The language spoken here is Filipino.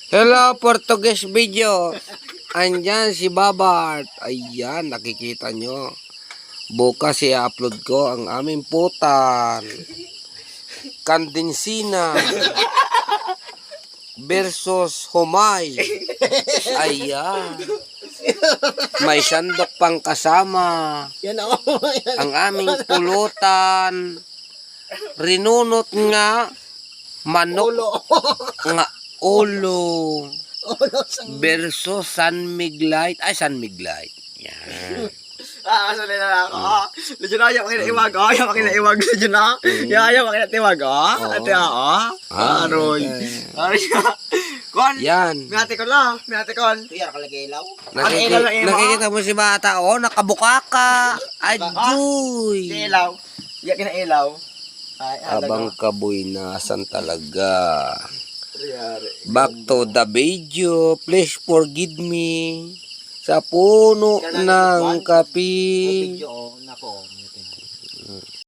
Hello, Portuguese video. Andyan si Babart. Ayan, nakikita nyo. Bukas i-upload ko ang aming putan. Kandensina versus Humay. Ayan. May sandok pang kasama. Ang aming pulutan. Rinunot nga manok nga ulo versus San Miglite. Ay, San Miglite. Yan. Kasulay na ako. Medyo na ayaw makinaiwag. Ayaw makinaiwag. Medyo na. Ayaw makinatiwag. Ate ako. Aron. Aron siya. Kon. Yan. Miyate ko lang. Miyate kon. Tuyar ka lagi ilaw. Nakikita mo si bata. Oh, nakabuka ka. Aduy. Di ilaw. Iyak na ilaw. Abang kaboy nasan talaga. Back to the video. Please forgive me. Sa puno ng kapi.